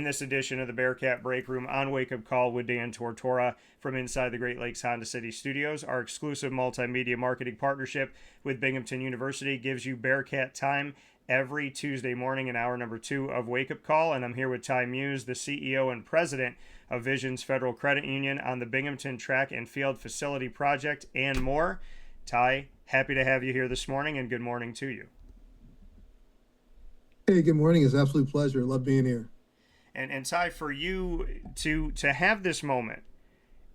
this edition of the Bearcat Breakroom on Wake Up Call with Dan Tortora from inside the Great Lakes Honda City Studios. Our exclusive multimedia marketing partnership with Binghamton University gives you Bearcat Time every Tuesday morning in hour number 2 of Wake Up Call. And I'm here with Ty Muse, the CEO and president of Visions Federal Credit Union, on the Binghamton Track and Field Facility Project and more. Ty, happy to have you here this morning, and good morning to you. Hey, good morning. It's an absolute pleasure. Love being here. And Ty, for you to have this moment,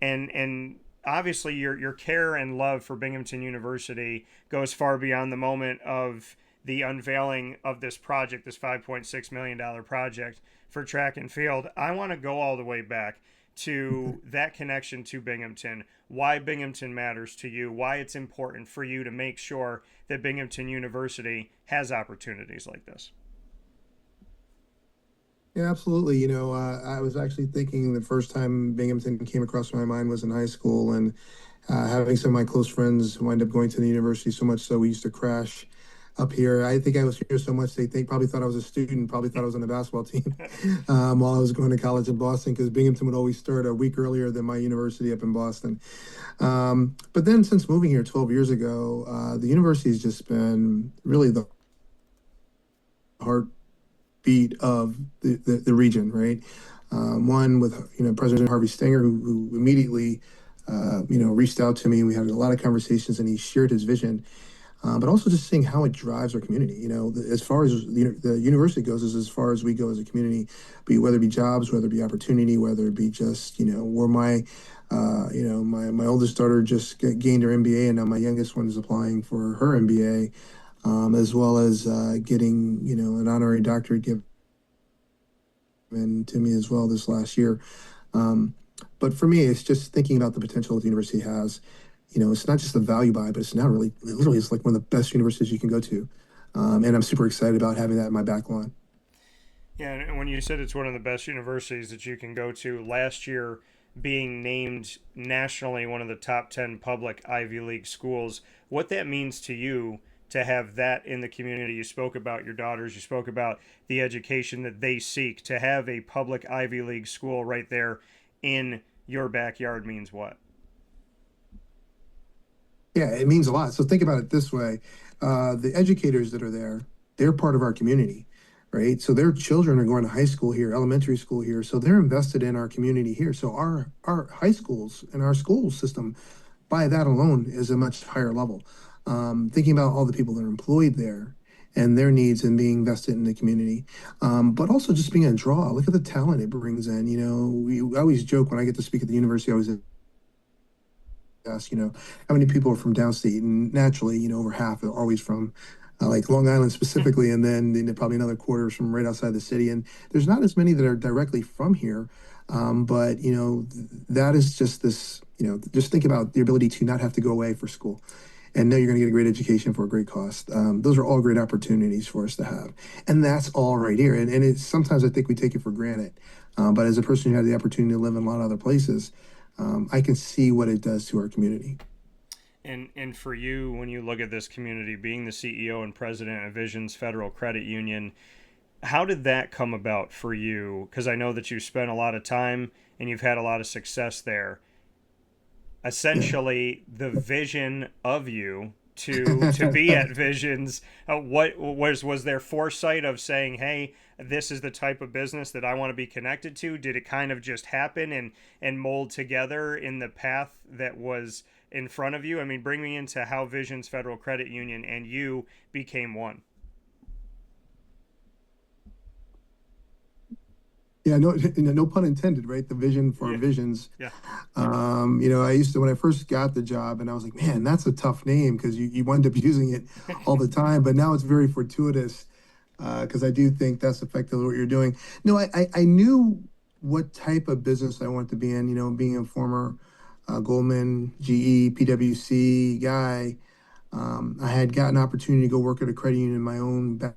and obviously your care and love for Binghamton University goes far beyond the moment of the unveiling of this project, this $5.6 million project for track and field. I want to go all the way back to that connection to Binghamton, why Binghamton matters to you, why it's important for you to make sure that Binghamton University has opportunities like this. Yeah, absolutely. I was actually thinking the first time Binghamton came across my mind was in high school, and having some of my close friends wind up going to the university, so much so we used to crash up here. I think I was here so much they probably thought I was a student, probably thought I was on the basketball team while I was going to college in Boston, because Binghamton would always start a week earlier than my university up in Boston. But then since moving here 12 years ago, the university has just been really the heartbeat of the region, right? One with President Harvey Stenger, who immediately reached out to me. We had a lot of conversations, and he shared his vision. But also just seeing how it drives our community. As far as the university goes, is as far as we go as a community, whether it be jobs, whether it be opportunity, whether it be just, where my oldest daughter just gained her MBA, and now my youngest one is applying for her MBA, as well as getting, an honorary doctorate given to me as well this last year. But for me, it's just thinking about the potential that the university has. It's not just a value buy, but it's not really, literally, it's like one of the best universities you can go to. And I'm super excited about having that in my back lawn. Yeah, and when you said it's one of the best universities that you can go to, last year being named nationally one of the top 10 public Ivy League schools, what that means to you to have that in the community. You spoke about your daughters, you spoke about the education that they seek. To have a public Ivy League school right there in your backyard means what? Yeah, it means a lot. So think about it this way. The educators that are there, they're part of our community, right? So their children are going to high school here, elementary school here. So they're invested in our community here. So our high schools and our school system, by that alone, is a much higher level. Thinking about all the people that are employed there and their needs and being invested in the community, but also just being a draw. Look at the talent it brings in. We always joke when I get to speak at the university, I always ask, how many people are from downstate, and naturally, over half are always from like Long Island specifically, and then probably another quarter is from right outside the city. And there's not as many that are directly from here, but that is just this. Just think about the ability to not have to go away for school, and know you're going to get a great education for a great cost. Those are all great opportunities for us to have, and that's all right here. And it's sometimes I think we take it for granted, but as a person who had the opportunity to live in a lot of other places, I can see what it does to our community. And for you, when you look at this community, being the CEO and president of Visions Federal Credit Union, how did that come about for you? Because I know that you spent a lot of time and you've had a lot of success there. Essentially, the vision of you to be at Visions, what was there foresight of saying, hey, this is the type of business that I want to be connected to? Did it kind of just happen and mold together in the path that was in front of you? I mean, bring me into how Visions Federal Credit Union and you became one. Yeah, no pun intended, right? The vision for Visions. Yeah. I used to, when I first got the job, and I was like, man, that's a tough name, because you wind up using it all the time. But now it's very fortuitous, because I do think that's effectively what you're doing. No, I knew what type of business I wanted to be in. Being a former Goldman, GE, PwC guy, I had gotten an opportunity to go work at a credit union in my own back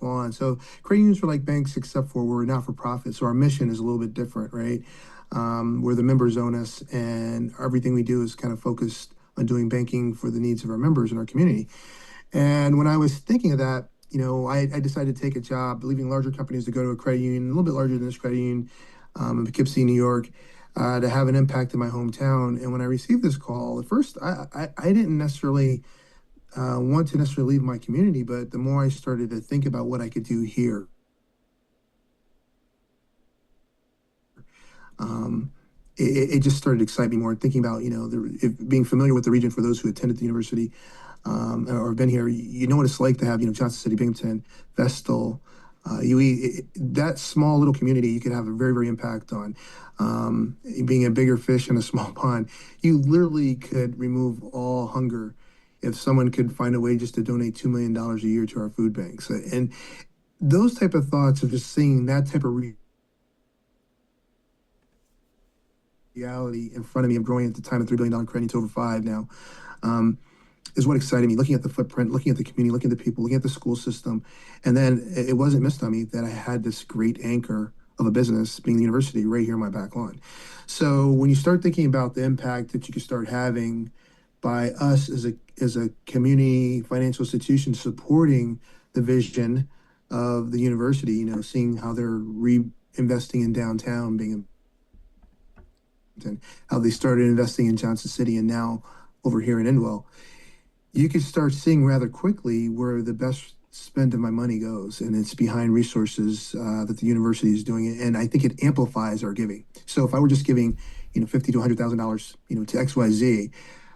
lawn. So credit unions are like banks, except for we're not for profit. So our mission is a little bit different, right? Where the members own us, and everything we do is kind of focused on doing banking for the needs of our members in our community. And when I was thinking of that, I decided to take a job, leaving larger companies to go to a credit union, a little bit larger than this credit union, in Poughkeepsie, New York, to have an impact in my hometown. And when I received this call, at first I didn't necessarily want to necessarily leave my community, but the more I started to think about what I could do here, um, it just started to excite me more. Thinking about, being familiar with the region for those who attended the university, or have been here, you know what it's like to have, Johnson City, Binghamton, Vestal, that small little community, you could have a very, very impact on. Being a bigger fish in a small pond, you literally could remove all hunger if someone could find a way just to donate $2 million a year to our food banks. And those type of thoughts of just seeing that type of reality in front of me of growing at the time of $3 billion credit to over five now. Um, is what excited me. Looking at the footprint, looking at the community, looking at the people, looking at the school system, and then it wasn't missed on me that I had this great anchor of a business, being the university, right here in my back lawn. So when you start thinking about the impact that you can start having by us as a community financial institution supporting the vision of the university, seeing how they're reinvesting in downtown, being how they started investing in Johnson City and now over here in Endwell, you could start seeing rather quickly where the best spend of my money goes, and it's behind resources that the university is doing it, and I think it amplifies our giving. So if I were just giving, $50 to $100,000, to XYZ,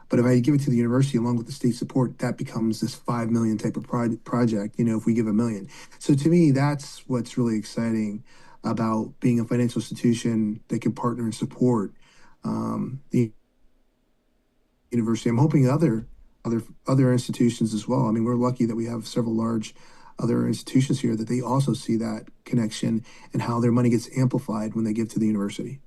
but if I give it to the university along with the state support, that becomes this 5 million type of project. If we give $1 million, so to me, that's what's really exciting about being a financial institution that can partner and support the university. I'm hoping other institutions as well. I mean, we're lucky that we have several large other institutions here that they also see that connection and how their money gets amplified when they give to the university.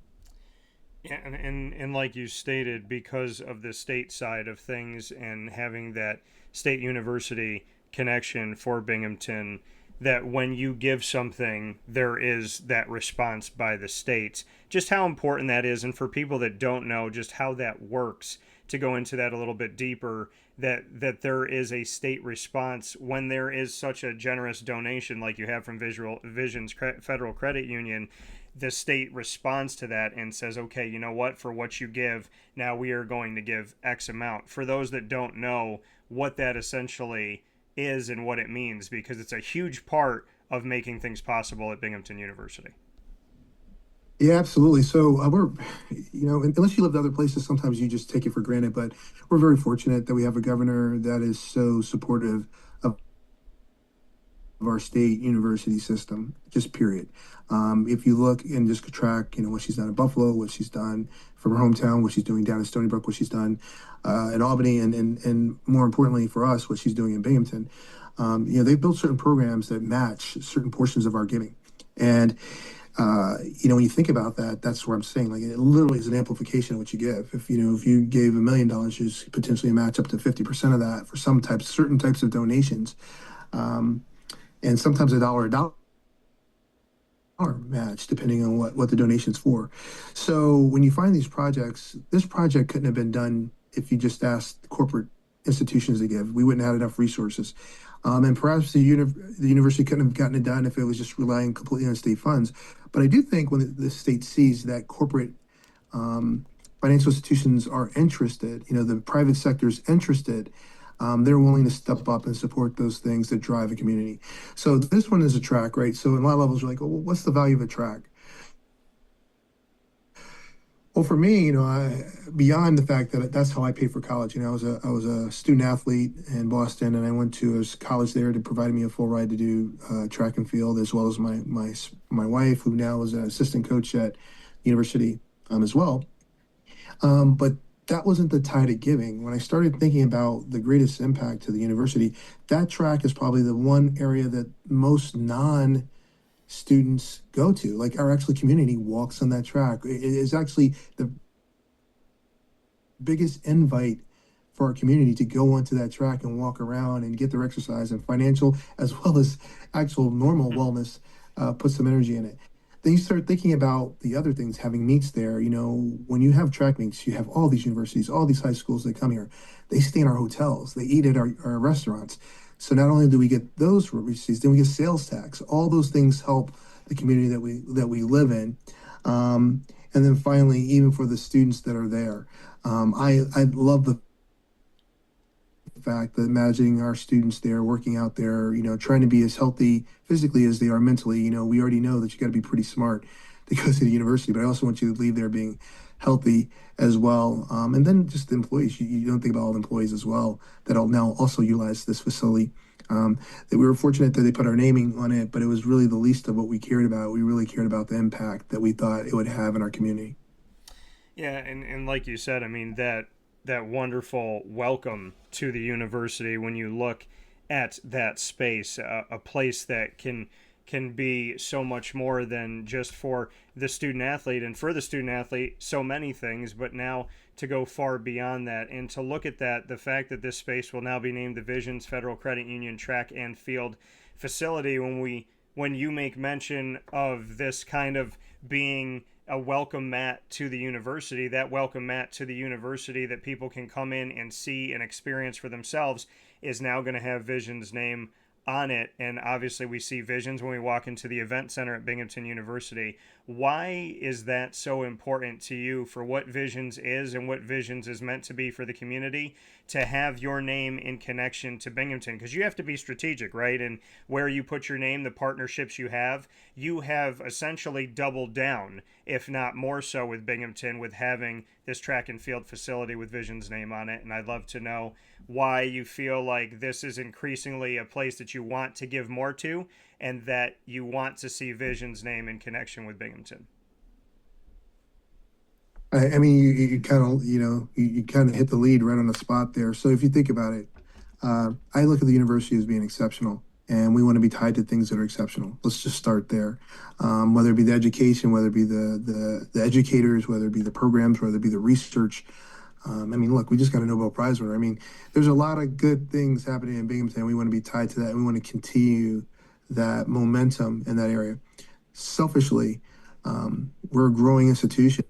Yeah, and like you stated, because of the state side of things and having that state university connection for Binghamton, that when you give something, there is that response by the states. Just how important that is, and for people that don't know just how that works, to go into that a little bit deeper, that there is a state response when there is such a generous donation like you have from Visual Vision's Federal Credit Union. The state responds to that and says, okay, you know what, for what you give, now we are going to give X amount. For those that don't know what that essentially is and what it means, because it's a huge part of making things possible at Binghamton University. Yeah, absolutely. So unless you live in other places, sometimes you just take it for granted. But we're very fortunate that we have a governor that is so supportive of our state university system, just period. If you look and just track, what she's done in Buffalo, what she's done from her hometown, what she's doing down in Stony Brook, what she's done in Albany, and more importantly for us, what she's doing in Binghamton. They've built certain programs that match certain portions of our giving. And when you think about that, that's where I'm saying, like, it literally is an amplification of what you give. If you gave $1 million, you potentially match up to 50% of that for certain types of donations, and sometimes a dollar match depending on what the donation's for. So when you find these projects, this project couldn't have been done if you just asked corporate institutions to give. We wouldn't have enough resources. And perhaps the university couldn't have gotten it done if it was just relying completely on state funds. But I do think when the state sees that corporate financial institutions are interested, the private sector is interested, they're willing to step up and support those things that drive a community. So this one is a track, right? So in a lot of levels, you're like, well, what's the value of a track? Well, for me, beyond the fact that that's how I paid for college. I was a student athlete in Boston, and I went to a college there that provided me a full ride to do track and field, as well as my wife, who now is an assistant coach at university as well. But that wasn't the tie to giving. When I started thinking about the greatest impact to the university, that track is probably the one area that most non students go to. Like, our actual community walks on that track. It is actually the biggest invite for our community to go onto that track and walk around and get their exercise and financial as well as actual normal wellness, put some energy in it. Then you start thinking about the other things, having meets there. When you have track meets, you have all these universities, all these high schools that come here. They stay in our hotels, they eat at our restaurants. So not only do we get those receipts, then we get sales tax. All those things help the community that we live in. And then finally, even for the students that are there, I love the fact that imagining our students there working out there, trying to be as healthy physically as they are mentally. We already know that you got to be pretty smart to go to the university, but I also want you to leave there being healthy as well. And then just the employees, you don't think about all the employees as well that'll now also utilize this facility. That we were fortunate that they put our naming on it, but it was really the least of what we cared about. We really cared about the impact that we thought it would have in our community. Yeah, and like you said, I mean that wonderful welcome to the university when you look at that space, a place that can be so much more than just for the student athlete, and for the student athlete so many things, but now to go far beyond that and to look at that, the fact that this space will now be named the Visions Federal Credit Union Track and Field Facility, when you make mention of this kind of being a welcome mat to the university, that welcome mat to the university that people can come in and see and experience for themselves is now going to have Vision's name on it. And obviously we see Visions when we walk into the event center at Binghamton University. Why is that so important to you, for what Visions is and what Visions is meant to be for the community, to have your name in connection to Binghamton? Because you have to be strategic, right? And where you put your name, the partnerships you have essentially doubled down, if not more so, with Binghamton, with having this track and field facility with Vision's name on it. And I'd love to know why you feel like this is increasingly a place that you want to give more to, and that you want to see Vision's name in connection with Binghamton. I mean, you kind of, you kind of hit the lead right on the spot there. So if you think about it, I look at the university as being exceptional, and we want to be tied to things that are exceptional. Let's just start there. Whether it be the education, whether it be the educators, whether it be the programs, whether it be the research. I mean, look, we just got a Nobel Prize winner. I mean, there's a lot of good things happening in Binghamton. We want to be tied to that, and we want to continue that momentum in that area. Selfishly, we're a growing institution.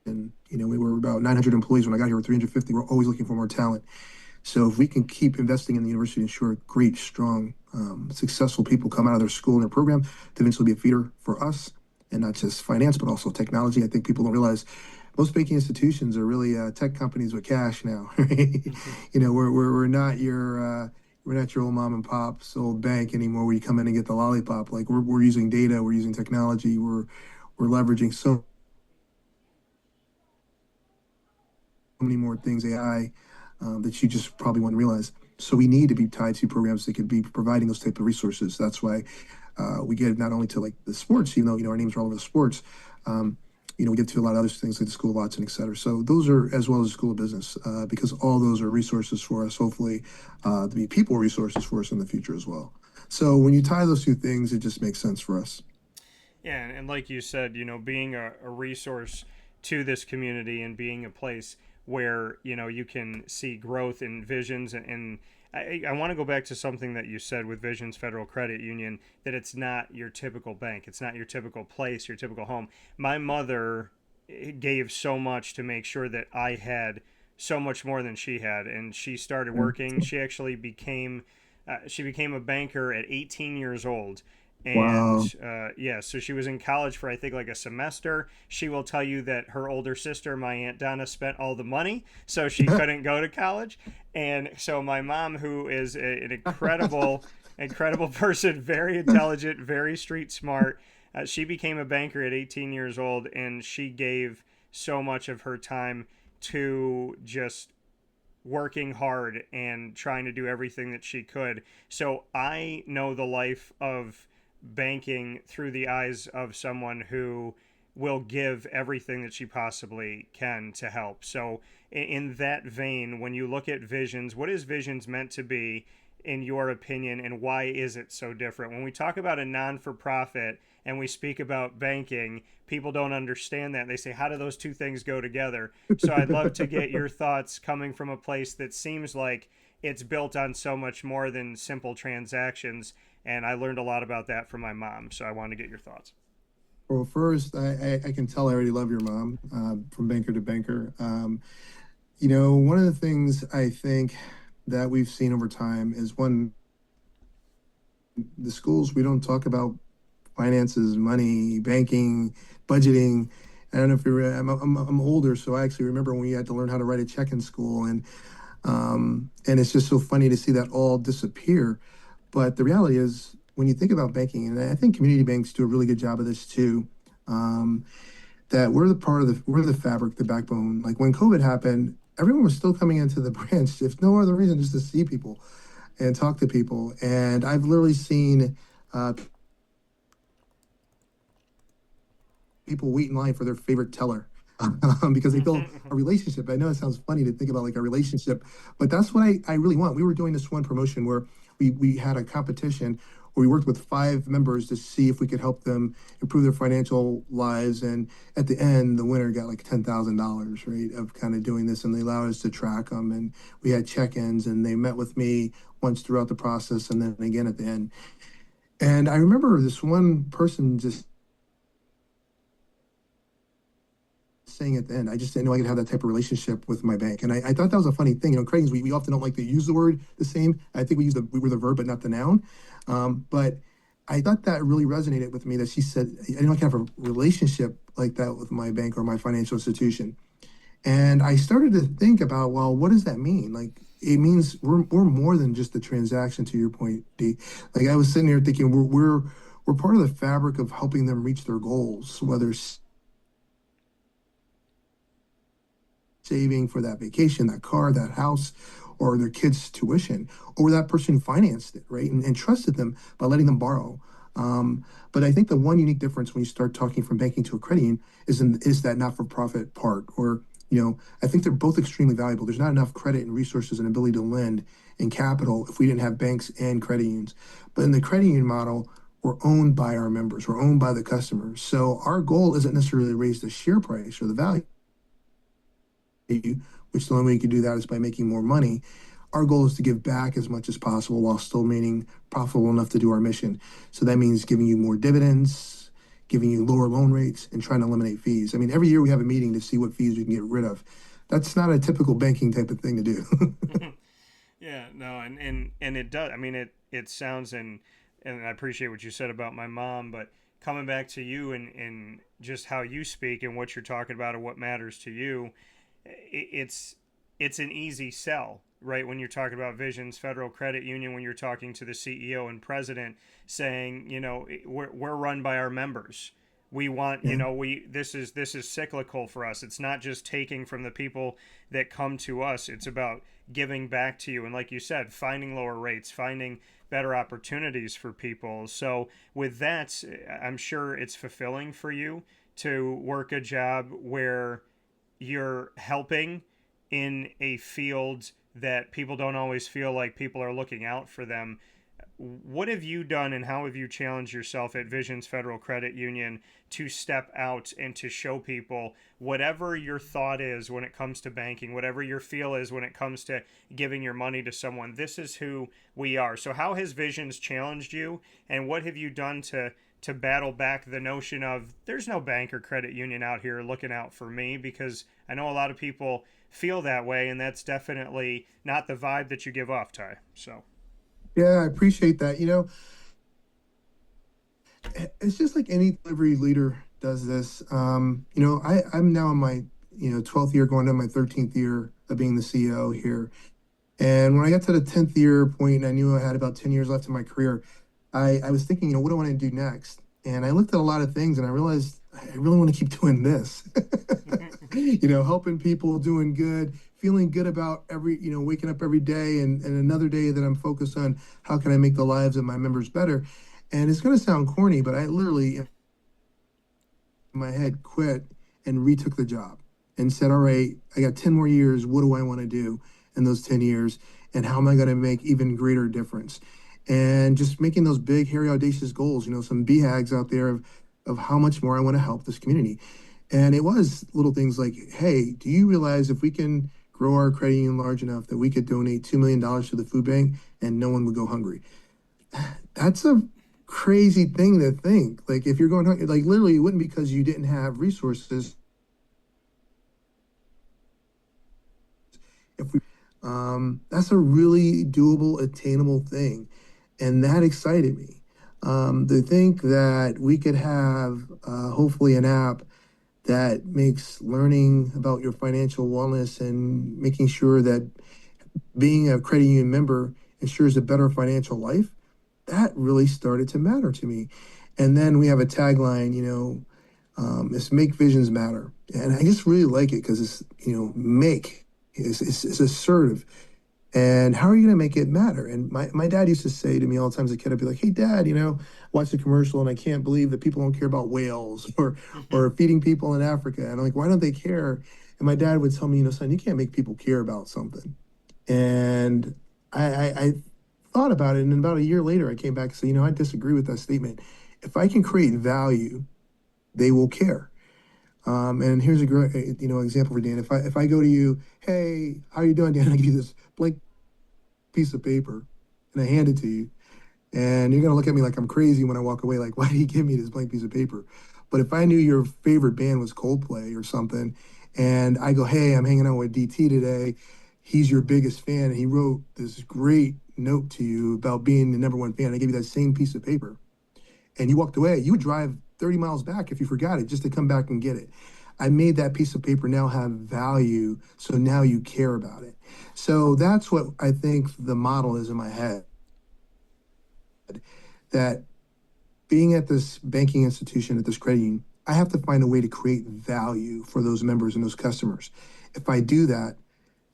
And we were about 900 employees when I got here. We're 350. We're always looking for more talent. So if we can keep investing in the university, ensure great, strong, successful people come out of their school and their program to eventually be a feeder for us, and not just finance, but also technology. I think people don't realize most banking institutions are really tech companies with cash now. Right? We're not your old mom and pop's old bank anymore, where you come in and get the lollipop. Like we're using data, we're using technology, we're leveraging so many more things, AI, that you just probably wouldn't realize. So we need to be tied to programs that could be providing those type of resources. That's why we get not only to like the sports, even though our names are all over the sports. We get to a lot of other things like the School of Watson, et cetera. So those are, as well as the School of Business, because all those are resources for us, hopefully, to be people resources for us in the future as well. So when you tie those two things, it just makes sense for us. Yeah, and like you said, being a resource to this community and being a place where you can see growth in Visions, and I want to go back to something that you said with Visions Federal Credit Union, that it's not your typical bank, it's not your typical place, your typical home. My mother gave so much to make sure that I had so much more than she had, and she started working. She actually became a banker at 18 years old. And Wow. yeah, so she was in college for, I think, like a semester. She will tell you that her older sister, my Aunt Donna, spent all the money, so she couldn't go to college. And so my mom, who is an incredible person, very intelligent, very street smart, she became a banker at 18 years old, and she gave so much of her time to just working hard and trying to do everything that she could. So I know the life of banking through the eyes of someone who will give everything that she possibly can to help. So in that vein, when you look at Visions, what is Visions meant to be in your opinion, and why is it so different? When we talk about a non-for-profit and we speak about banking, people don't understand that. They say, how do those two things go together? So I'd love to get your thoughts, coming from a place that seems like it's built on so much more than simple transactions. And I learned a lot about that from my mom. So I want to get your thoughts. Well, first, I can tell I already love your mom, from banker to banker. One of the things I think that we've seen over time is one, the schools, we don't talk about finances, money, banking, budgeting. I don't know if you're, I'm older, so I actually remember when we had to learn how to write a check in school. And it's just so funny to see that all disappear. But the reality is, when you think about banking, and I think community banks do a really good job of this too, um, that we're the fabric, the backbone. Like when COVID happened, everyone was still coming into the branch, if no other reason, just to see people and talk to people. And I've literally seen people wait in line for their favorite teller because they build a relationship. I know it sounds funny to think about like a relationship, but that's what I really want. We were doing this one promotion where we had a competition where we worked with 5 members to see if we could help them improve their financial lives. And at the end, the winner got like $10,000, right, of kind of doing this. And they allowed us to track them. And we had check-ins, and they met with me once throughout the process and then again at the end. And I remember this one person just saying at the end, I just didn't know I could have that type of relationship with my bank. And I thought that was a funny thing. Craig's, we often don't like to use the word the same. I think we were the verb, but not the noun. But I thought that really resonated with me that she said, I know I can have a relationship like that with my bank or my financial institution. And I started to think about, well, what does that mean? Like, it means we're more than just a transaction, to your point, D. Like, I was sitting here thinking we're part of the fabric of helping them reach their goals, whether saving for that vacation, that car, that house, or their kids' tuition, or that person financed it, right? And trusted them by letting them borrow. But I think the one unique difference when you start talking from banking to a credit union is that not-for-profit part, or I think they're both extremely valuable. There's not enough credit and resources and ability to lend and capital if we didn't have banks and credit unions. But in the credit union model, we're owned by our members, we're owned by the customers. So our goal isn't necessarily to raise the share price or the value, which the only way you can do that is by making more money. Our goal is to give back as much as possible while still remaining profitable enough to do our mission. So that means giving you more dividends, giving you lower loan rates, and trying to eliminate fees. I mean, every year we have a meeting to see what fees we can get rid of. That's not a typical banking type of thing to do. Yeah, no, and it does. I mean, it sounds, and I appreciate what you said about my mom, but coming back to you and just how you speak and what you're talking about and what matters to you, it's an easy sell, right? When you're talking about Visions Federal Credit Union, when you're talking to the CEO and president, saying, we're run by our members. We want, Yeah. this is cyclical for us. It's not just taking from the people that come to us. It's about giving back to you. And like you said, finding lower rates, finding better opportunities for people. So with that, I'm sure it's fulfilling for you to work a job where you're helping in a field that people don't always feel like people are looking out for them. What have you done and how have you challenged yourself at Visions Federal Credit Union to step out and to show people whatever your thought is when it comes to banking, whatever your feel is when it comes to giving your money to someone? This is who we are. So how has Visions challenged you, and what have you done to battle back the notion of there's no bank or credit union out here looking out for me? Because I know a lot of people feel that way, and that's definitely not the vibe that you give off, Ty. So Yeah, I appreciate that. It's just like every leader does this. I'm now in my 12th year, going to my 13th year of being the CEO here. And when I got to the 10th year point, and I knew I had about 10 years left in my career, I was thinking, what do I want to do next? And I looked at a lot of things, and I realized I really want to keep doing this. Helping people, doing good, feeling good about waking up every day, and another day that I'm focused on how can I make the lives of my members better. And it's going to sound corny, but I literally, in my head, quit and retook the job and said, all right, I got 10 more years. What do I want to do in those 10 years? And how am I going to make even greater difference? And just making those big, hairy, audacious goals, some BHAGs out there of how much more I want to help this community. And it was little things like, hey, do you realize if we can grow our credit union large enough that we could donate $2 million to the food bank and no one would go hungry? That's a crazy thing to think. Like, if you're going hungry, like, literally, it wouldn't because you didn't have resources. if we, that's a really doable, attainable thing. And that excited me. To think that we could have hopefully an app that makes learning about your financial wellness and making sure that being a credit union member ensures a better financial life, that really started to matter to me. And then we have a tagline, it's make visions matter. And I just really like it because it's, make, it's assertive. And how are you going to make it matter? And my dad used to say to me all the time as a kid, I'd be like, hey, Dad, watch the commercial and I can't believe that people don't care about whales or feeding people in Africa. And I'm like, why don't they care? And my dad would tell me, son, you can't make people care about something. And I thought about it. And about a year later, I came back and said, I disagree with that statement. If I can create value, they will care. And here's a great, example for Dan. If I go to you, hey, how are you doing, Dan? I give you this blank piece of paper and I hand it to you. And you're going to look at me like I'm crazy when I walk away. Like, why did you give me this blank piece of paper? But if I knew your favorite band was Coldplay or something, and I go, hey, I'm hanging out with DT today. He's your biggest fan. And he wrote this great note to you about being the number one fan. I gave you that same piece of paper. And you walked away. You would drive 30 miles back if you forgot it just to come back and get it. I made that piece of paper now have value. So now you care about it. So that's what I think the model is in my head. That being at this banking institution, at this credit union, I have to find a way to create value for those members and those customers. If I do that,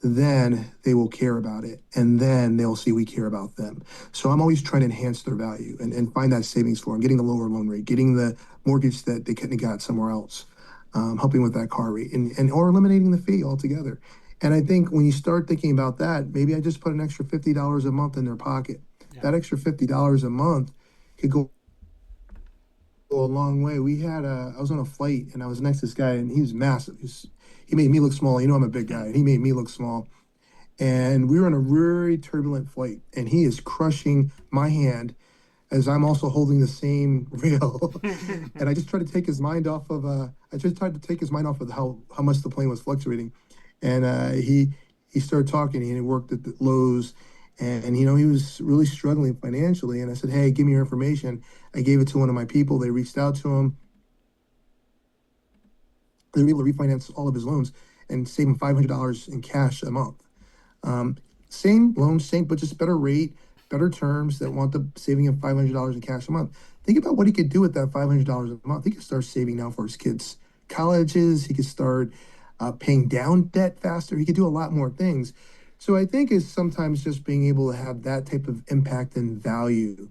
then they will care about it. And then they'll see we care about them. So I'm always trying to enhance their value and find that savings for them, getting the lower loan rate, getting the mortgage that they couldn't have got somewhere else, helping with that car rate and or eliminating the fee altogether. And I think when you start thinking about that, maybe I just put an extra $50 a month in their pocket. Yeah. That extra $50 a month could go a long way. I was on a flight and I was next to this guy and he was massive. He made me look small. I'm a big guy. And he made me look small. And we were on a very turbulent flight and he is crushing my hand as I'm also holding the same rail. And I just tried to take his mind off of, how much the plane was fluctuating. And he started talking and he worked at the Lowe's. And he was really struggling financially. And I said, hey, give me your information. I gave it to one of my people. They reached out to him. They were able to refinance all of his loans and save him $500 in cash a month. Same loans, but just better rate, better terms that want the saving him $500 in cash a month. Think about what he could do with that $500 a month. He could start saving now for his kids' colleges. He could start paying down debt faster. He could do a lot more things. So I think it's sometimes just being able to have that type of impact and value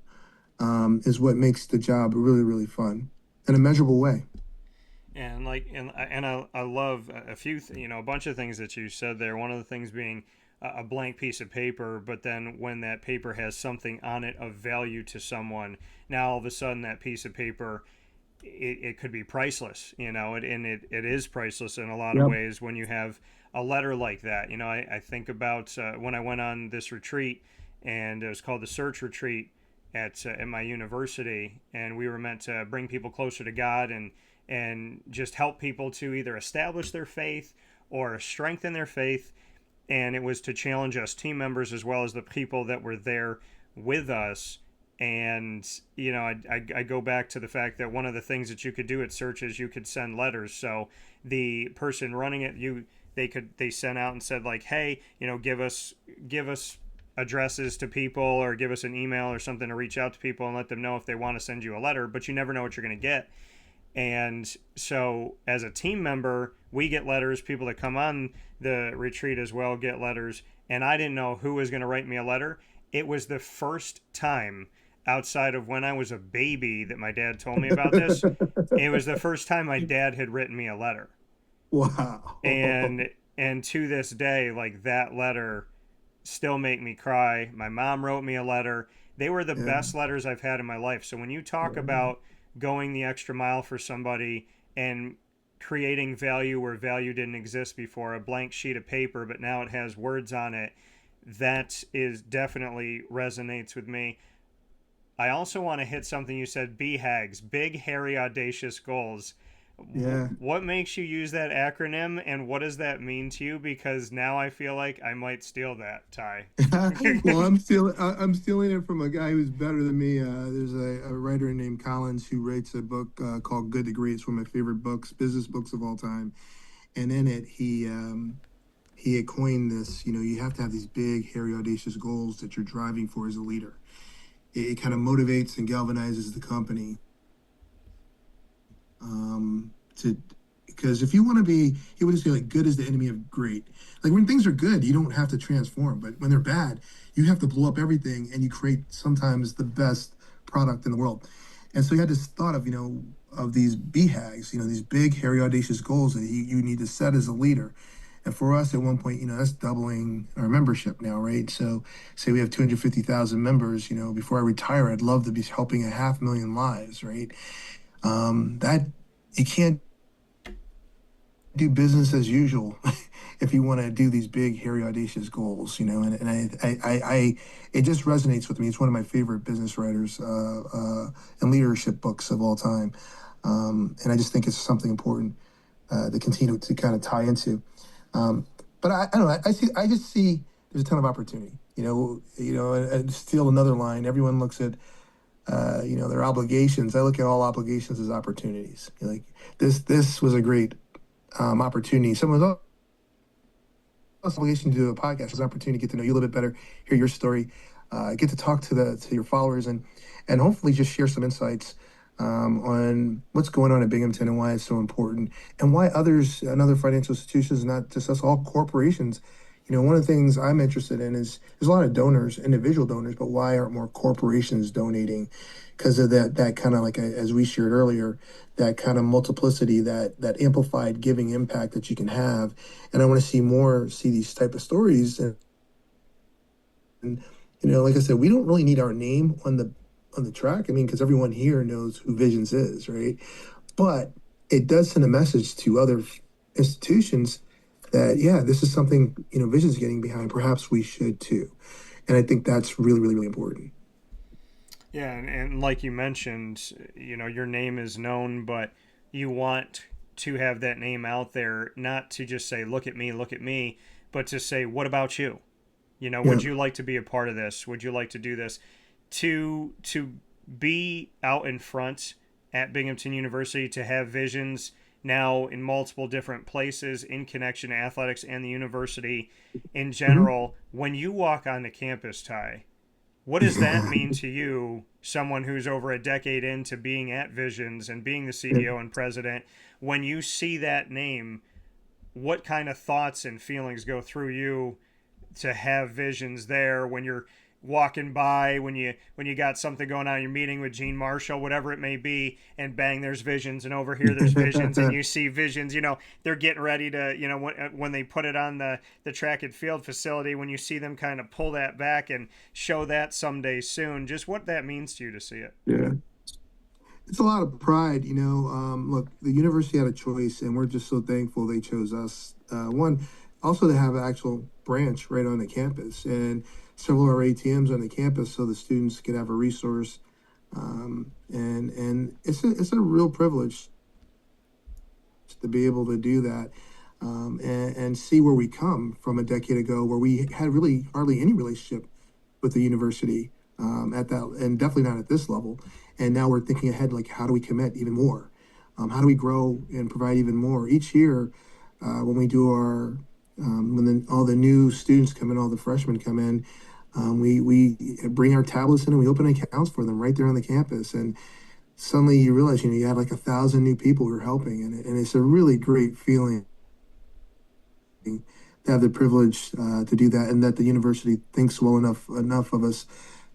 is what makes the job really, really fun in a measurable way. And I love a bunch of things that you said there. One of the things being a blank piece of paper, but then when that paper has something on it of value to someone, now all of a sudden that piece of paper, it could be priceless, and it is priceless in a lot of ways when you have a letter like that. I think about when I went on this retreat, and it was called the Search Retreat at my university, and we were meant to bring people closer to God and just help people to either establish their faith or strengthen their faith. And it was to challenge us team members as well as the people that were there with us. And I go back to the fact that one of the things that you could do at Search is you could send letters. So the person running it, they sent out and said like, hey, give us addresses to people, or give us an email or something to reach out to people and let them know if they want to send you a letter, but you never know what you're going to get. And so as a team member, we get letters. People that come on the retreat as well get letters. And I didn't know who was going to write me a letter. It was the first time outside of when I was a baby that my dad told me about this. It was the first time my dad had written me a letter. Wow. And to this day, like, that letter still make me cry. My mom wrote me a letter. They were the best letters I've had in my life. So when you talk about going the extra mile for somebody and creating value where value didn't exist before, a blank sheet of paper, but now it has words on it, that is definitely resonates with me. I also want to hit something you said, BHAGs, big, hairy, audacious goals. Yeah. What makes you use that acronym, and what does that mean to you? Because now I feel like I might steal that, Ty. Well, I'm stealing it from a guy who's better than me. There's a writer named Collins who writes a book called Good to Great. It's one of my favorite books, business books of all time. And in it, he had coined this. You have to have these big, hairy, audacious goals that you're driving for as a leader. It kind of motivates and galvanizes the company to because if you want to be, he would just say like good is the enemy of great. Like when things are good, you don't have to transform, but when they're bad, you have to blow up everything and you create sometimes the best product in the world. And so he had this thought of of these BHAGs, these big hairy audacious goals that you need to set as a leader. And for us at one point, that's doubling our membership now, right? So say we have 250,000 members, before I retire, I'd love to be helping 500,000 lives, right? That you can't do business as usual if you want to do these big, hairy, audacious goals, and it just resonates with me. It's one of my favorite business writers and leadership books of all time. And I just think it's something important to continue to kind of tie into. But I don't know. I just see there's a ton of opportunity. And steal another line. Everyone looks at their obligations. I look at all obligations as opportunities. Like this was a great opportunity. Someone's obligation to do a podcast was an opportunity to get to know you a little bit better, hear your story, get to talk to your followers, and hopefully just share some insights on what's going on at Binghamton and why it's so important, and why others and other financial institutions, not just us, all corporations. One of the things I'm interested in is there's a lot of donors, individual donors, but why aren't more corporations donating? Because of that kind of like as we shared earlier, that kind of multiplicity, that amplified giving impact that you can have. And I want to see these type of stories. And like I said, we don't really need our name on the track. I mean, because everyone here knows who Visions is, right? But it does send a message to other institutions that, yeah, this is something, Vision's getting behind. Perhaps we should too. And I think that's really, really, really important. Yeah, and like you mentioned, your name is known, but you want to have that name out there, not to just say, look at me, but to say, what about you? Yeah. Would you like to be a part of this? Would you like to do this? To be out in front at Binghamton University, to have Visions now in multiple different places in connection to athletics and the university in Mhm. general. When you walk onto campus, Ty, what does that mean to you, someone who's over a decade into being at Visions and being the Yeah. CEO and president? When you see that name, what kind of thoughts and feelings go through you to have Visions there when you're walking by, when you got something going on, you're meeting with Gene Marshall, whatever it may be, and bang, there's Visions, and over here there's Visions, and you see Visions, they're getting ready to, when they put it on the track and field facility, when you see them kind of pull that back and show that someday soon, just what that means to you to see it. Yeah. It's a lot of pride, Look, the university had a choice, and we're just so thankful they chose us. One, also to have an actual branch right on the campus, and several of our ATMs on the campus, so the students could have a resource. And it's a real privilege to be able to do that, and see where we come from a decade ago, where we had really hardly any relationship with the university at that, and definitely not at this level. And now we're thinking ahead, like how do we commit even more? How do we grow and provide even more each year? When we do our all the new students come in, all the freshmen come in, we bring our tablets in and we open accounts for them right there on the campus. And suddenly you realize, you have like 1,000 new people who are helping, and it's a really great feeling to have the privilege to do that, and that the university thinks well enough of us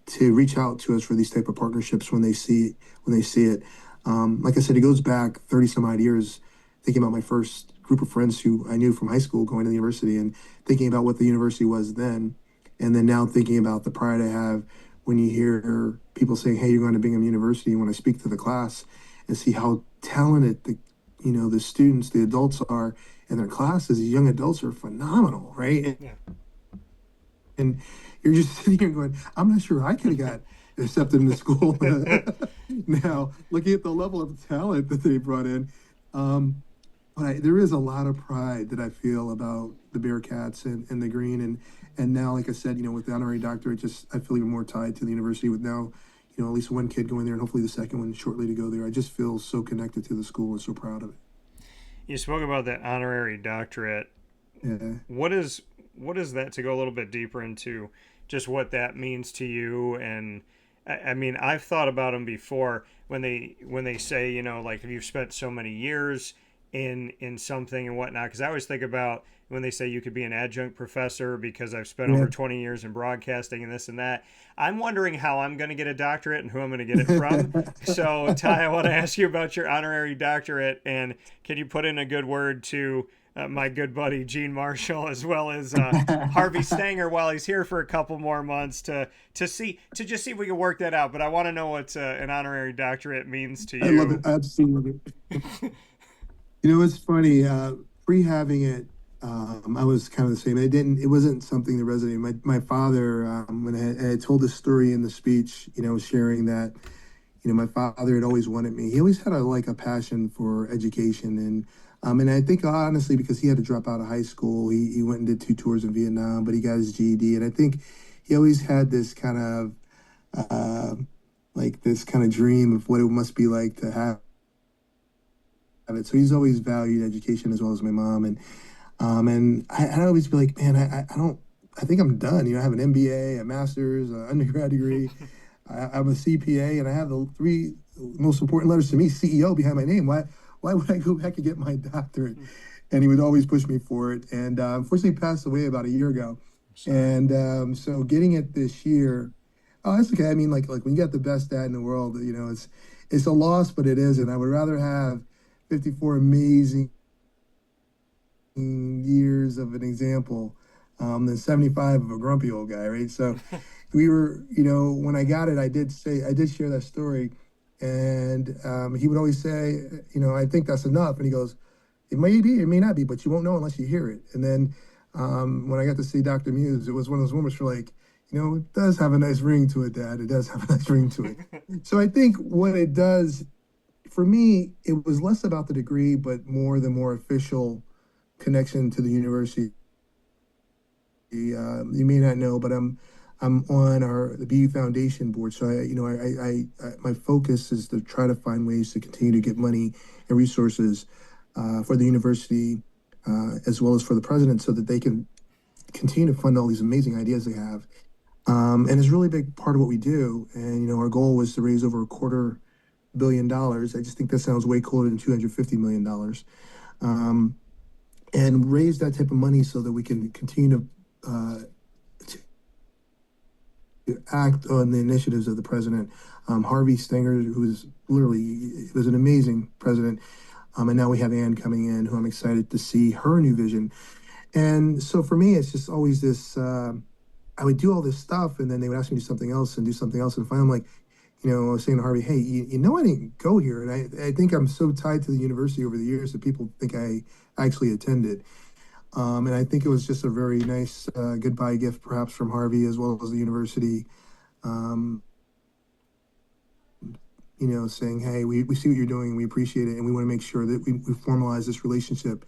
to reach out to us for these type of partnerships when they see it. Like I said, it goes back 30 some odd years, thinking about my first group of friends who I knew from high school going to the university, and thinking about what the university was then, and then now thinking about the pride I have when you hear people saying, "Hey, you're going to Bingham University," and when I speak to the class and see how talented the students, the adults are in their classes. These young adults are phenomenal, right? And, Yeah. and you're just sitting here going, I'm not sure I could have got accepted into school. Now, looking at the level of talent that they brought in, Um, there is a lot of pride that I feel about the Bearcats and the green and now, like I said, with the honorary doctorate, just I feel even more tied to the university with now, at least one kid going there and hopefully the second one shortly to go there. I just feel so connected to the school and so proud of it. You spoke about that honorary doctorate. Yeah. What is what is that, to go a little bit deeper into just what that means to you? And I mean, I've thought about them before when they say, like, if you've spent so many years in something and whatnot. Because I always think about when they say you could be an adjunct professor because I've spent Yeah. over 20 years in broadcasting and this and that. I'm wondering how I'm going to get a doctorate and who I'm going to get it from. So, Ty, I want to ask you about your honorary doctorate, and can you put in a good word to my good buddy Gene Marshall, as well as Harvey Stanger, while he's here for a couple more months to just see if we can work that out. But I want to know what an honorary doctorate means to I love it. you. I absolutely love it. It's funny. Pre having it, I was kind of the same. It wasn't something that resonated. My father, when I had told this story in the speech, sharing that, my father had always wanted me. He always had a passion for education, and I think honestly because he had to drop out of high school, he went and did two tours in Vietnam, but he got his GED, and I think he always had this kind of this kind of dream of what it must be like to have it. So he's always valued education as well as my mom, and I'd always be like, man, I don't. I think I'm done. I have an MBA, a master's, an undergrad degree. I'm a CPA, and I have the three most important letters to me, CEO, behind my name. Why would I go back and get my doctorate? And he would always push me for it. And unfortunately, he passed away about a year ago. Sorry. And so getting it this year, oh, that's okay. I mean, like when you got the best dad in the world, it's a loss, but it isn't. I would rather have 54 amazing years of an example than 75 of a grumpy old guy, right? So we were, when I got it, I did share that story. And he would always say, I think that's enough. And he goes, it may be, it may not be, but you won't know unless you hear it. And then when I got to see Dr. Muse, it was one of those moments where like, it does have a nice ring to it, Dad. It does have a nice ring to it. So I think what it does for me, it was less about the degree, but more the more official connection to the university. You may not know, but I'm on the BU Foundation board. So my focus is to try to find ways to continue to get money and resources for the university as well as for the president, so that they can continue to fund all these amazing ideas they have. And it's a really big part of what we do. And our goal was to raise over $250 million. I just think that sounds way cooler than $250 million. Um, and raise that type of money so that we can continue to act on the initiatives of the president. Harvey Stenger, who's literally was an amazing president, and now we have Ann coming in, who I'm excited to see her new vision. And so for me, it's just always this. I would do all this stuff, and then they would ask me to do something else and do something else, and finally, I'm like, I was saying to Harvey, hey, I didn't go here, and I think I'm so tied to the university over the years that people think I actually attended. And I think it was just a very nice goodbye gift, perhaps from Harvey as well as the university, um, saying, hey, we see what you're doing, we appreciate it, and we want to make sure that we formalize this relationship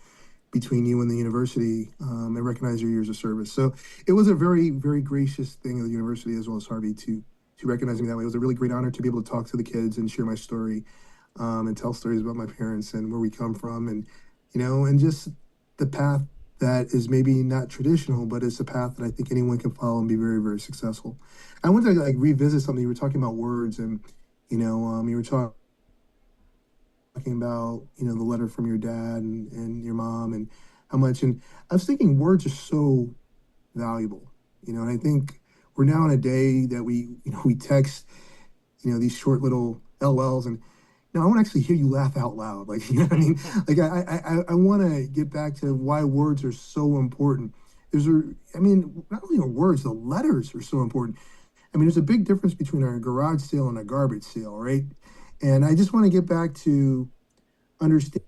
between you and the university, and recognize your years of service. So it was a very, very gracious thing of the university as well as Harvey to recognize me that way. It was a really great honor to be able to talk to the kids and share my story, and tell stories about my parents and where we come from, and just the path that is maybe not traditional, but it's a path that I think anyone can follow and be very, very successful. I want to like revisit something. You were talking about words, and you were talking about the letter from your dad and your mom and how much. And I was thinking words are so valuable, and I think we're now in a day that we text these short little LLs, and I want to actually hear you laugh out loud. Like, you know what I mean? Like, I want to get back to why words are so important. I mean, not only are words, the letters are so important. I mean, there's a big difference between a garage sale and a garbage sale, right? And I just want to get back to understanding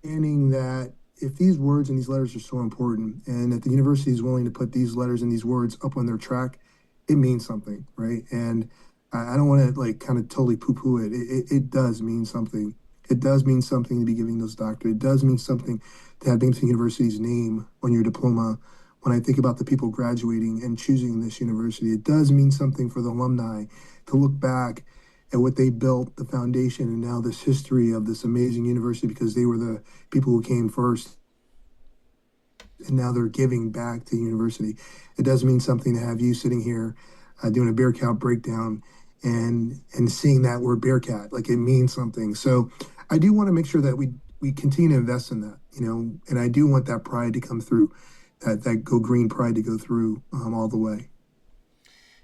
that if these words and these letters are so important, and that the university is willing to put these letters and these words up on their track, it means something, right? And I don't want to like kind of totally poo-poo it. It does mean something. It does mean something to be giving those doctorates. It does mean something to have Binghamton University's name on your diploma. When I think about the people graduating and choosing this university, it does mean something for the alumni to look back at what they built, the foundation, and now this history of this amazing university because they were the people who came first, and now they're giving back to the university. It does mean something to have you sitting here doing a Bearcat breakdown and seeing that word Bearcat, like it means something. So I do want to make sure that we continue to invest in that, and I do want that pride to come through, that go green pride to go through all the way.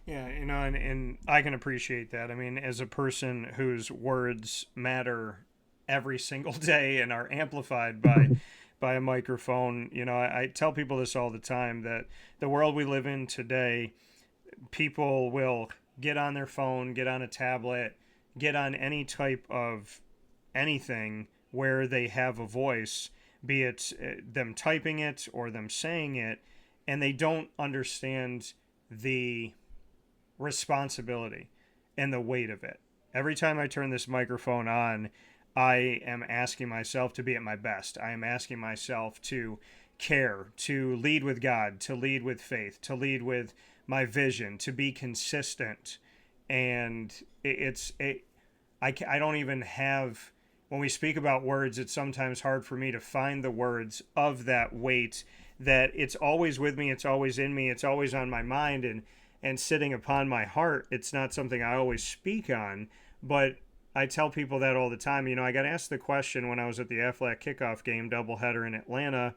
Yeah, and I can appreciate that. I mean, as a person whose words matter every single day and are amplified by a microphone, I tell people this all the time that the world we live in today, people will get on their phone, get on a tablet, get on any type of anything where they have a voice, be it them typing it or them saying it, and they don't understand the responsibility and the weight of it. Every time I turn this microphone on, I am asking myself to be at my best. I am asking myself to care, to lead with God, to lead with faith, to lead with my vision, to be consistent. And I don't even have, when we speak about words, it's sometimes hard for me to find the words of that weight, that it's always with me, it's always in me, it's always on my mind and sitting upon my heart. It's not something I always speak on, but I tell people that all the time. I got asked the question when I was at the Aflac kickoff game doubleheader in Atlanta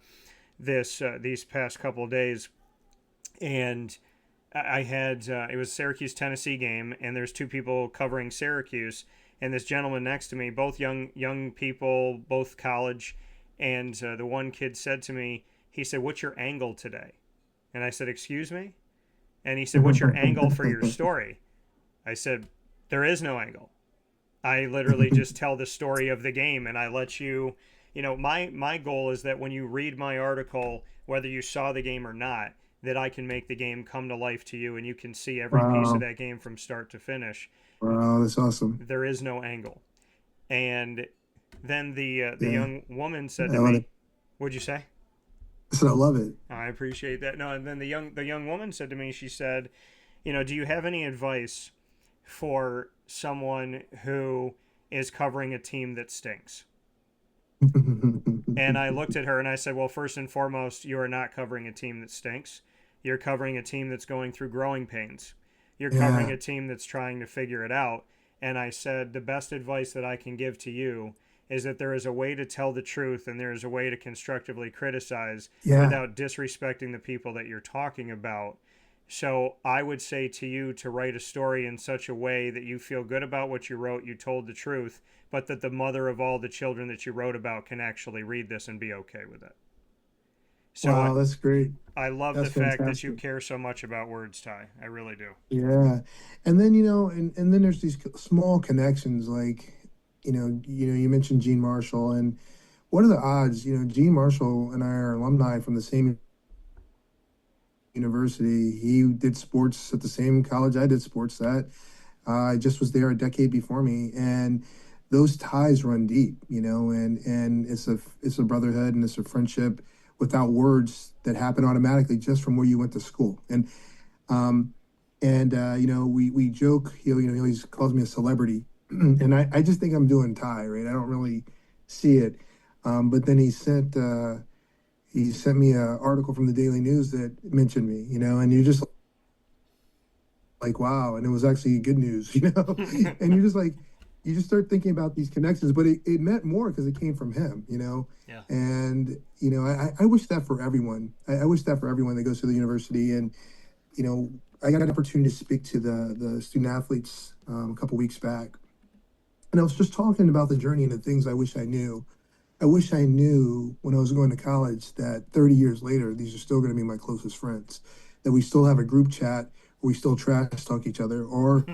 these past couple of days, and I had it was Syracuse Tennessee game, and there's two people covering Syracuse, and this gentleman next to me, both young people, both college, and the one kid said to me, he said, "What's your angle today?" And I said, "Excuse me?" And he said, "What's your angle for your story?" I said, "There is no angle. I literally just tell the story of the game, and I let you, my goal is that when you read my article, whether you saw the game or not, that I can make the game come to life to you, and you can see every piece of Wow. that game from start to finish. Wow, that's awesome. There is no angle." And then the Yeah, young woman said I to love it. me, "What'd you say?" I said I love it. I appreciate that. No, and then the young woman said to me, she said, "Do you have any advice for someone who is covering a team that stinks?" And I looked at her and I said, "Well, first and foremost, you are not covering a team that stinks. You're covering a team that's going through growing pains. You're covering Yeah, a team that's trying to figure it out." And I said, "The best advice that I can give to you is that there is a way to tell the truth and there is a way to constructively criticize yeah. without disrespecting the people that you're talking about. So I would say to you to write a story in such a way that you feel good about what you wrote, you told the truth, but that the mother of all the children that you wrote about can actually read this and be okay with it." So Wow, that's great. I love the That's fact that you fantastic. care so much about words, Ty. I really do. Yeah, and then and then there's these small connections, like you mentioned Gene Marshall, and what are the odds? Gene Marshall and I are alumni from the same university. He did sports at the same college I did sports at. I just was there a decade before me, and those ties run deep, and it's a brotherhood and it's a friendship without words that happen automatically just from where you went to school. Um, we joke. He always calls me a celebrity, and I just think I'm doing Ty, right? I don't really see it. But then he sent me an article from the Daily News that mentioned me, and you're just like, wow, and it was actually good news, and you're just like, you just start thinking about these connections, but it meant more because it came from him. Yeah. And I wish that for everyone. I wish that for everyone that goes to the university. And I got an opportunity to speak to the student athletes a couple weeks back, and I was just talking about the journey and the things I wish I knew. I wish I knew when I was going to college that 30 years later, these are still going to be my closest friends, that we still have a group chat where we still trash talk each other, or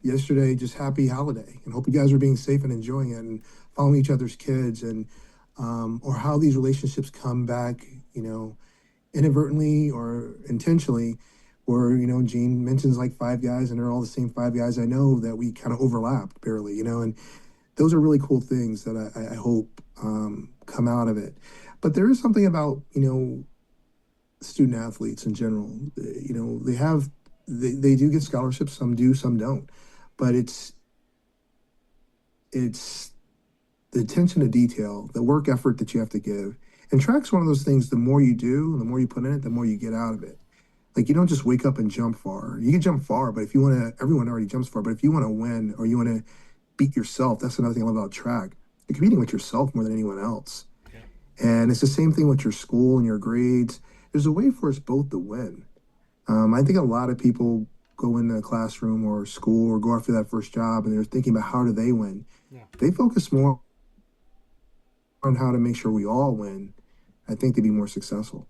yesterday, just happy holiday, and hope you guys are being safe and enjoying it and following each other's kids, and or how these relationships come back, inadvertently or intentionally, where Gene mentions like five guys, and they're all the same five guys I know that we kind of overlapped barely, and those are really cool things that I hope come out of it. But there is something about, student athletes in general. They do get scholarships, some do, some don't. But it's the attention to detail, the work effort that you have to give. And track's one of those things, the more you do, the more you put in it, the more you get out of it. Like you don't just wake up and jump far. You can jump far, but if you want to, everyone already jumps far. But if you want to win or you want to beat yourself, that's another thing I love about track. You're competing with yourself more than anyone else. Yeah. And it's the same thing with your school and your grades. There's a way for us both to win. I think a lot of people go into a classroom or school or go after that first job and they're thinking about how do they win. Yeah. They focus more on how to make sure we all win. I think they'd be more successful.